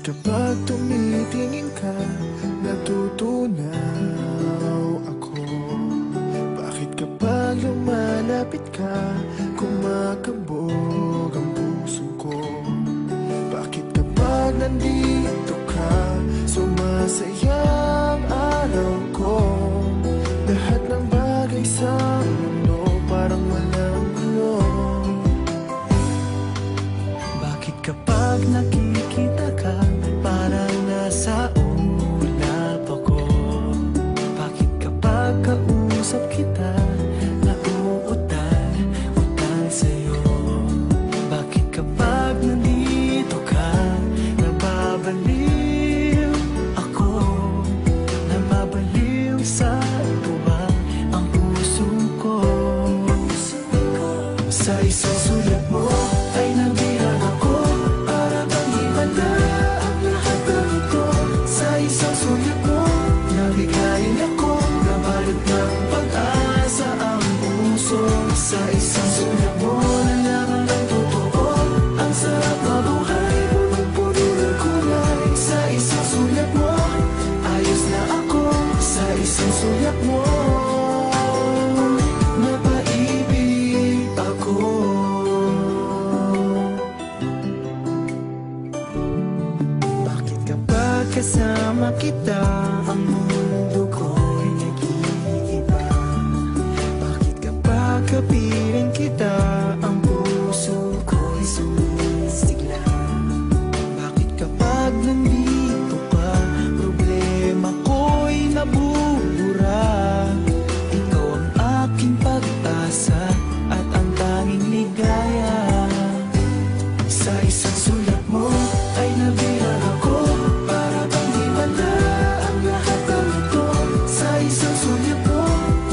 kapag tumitingin ka, natutunaw ako? Bakit kapag lumalapit ka, kumakabog ang puso ko? Bakit kapag nandito ka, sumasaya ang araw ko? Lahat ng bagay sa mundo parang walang gulo. Bakit kapag nakikita ka, parang nasa ulap ako? Bakit kapag kausap kita, nauutal sa'yo? Bakit kapag nandito ka, nababaliw ako? Nababaliw sa tuwa ang puso ko. Sa isang sulat mo ay nabilang ako, para bang himala ang lahat ng ito. Sa isang sulat mo, nabigayin ako, nabalot ng pag-asa ang puso. Sa isang sulat mo, nalaman ng totoo, ang sarap na buhay, punong-puno ng kulay. Sa isang sulat mo, ayos na ako. Sa isang sulat mo, napaibig ako. Bakit kapag kasama kita, ang mundo ko'y nag-iiba? Bakit kapag kapiling kita, ang puso ko'y sumisigla? Bakit kapag nandito ka, problema ko'y nabubura? Ikaw ang aking pag-asa at ang tanging ligaya. Sa isang sulat mo ay nabilang ako, para bang himala ang lahat ng ito. Sa isang sulat mo,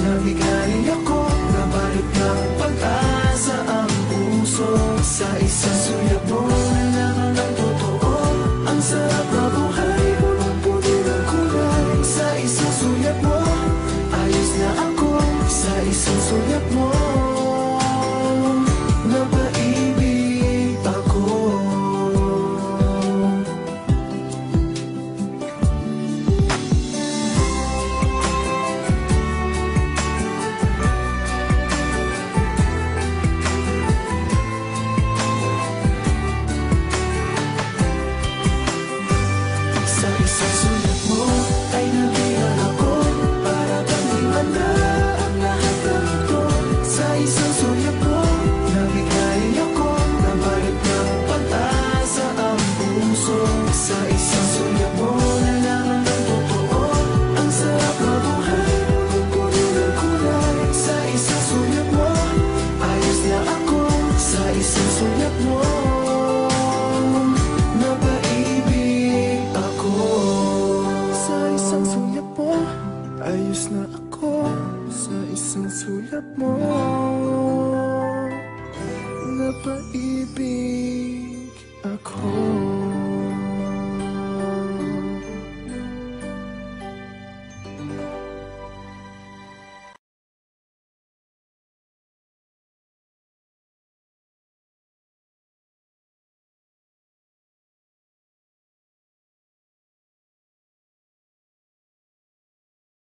nabigayin ako, nabalot ng pag-asa ang puso. Sa isang sulat mo, nalaman ng totoo, ang sarap na buhay, punong-puno ng kulay. Sa isang sulat mo, ayos na ako. Sa isang sulat mo, napaibig ako. Sa isang sulat mo ay nabilang ako, para bang himala ang lahat ng ito. Sa isang sulat mo, nabigayin ako, nabalot ng pag-asa ang puso. Sa isang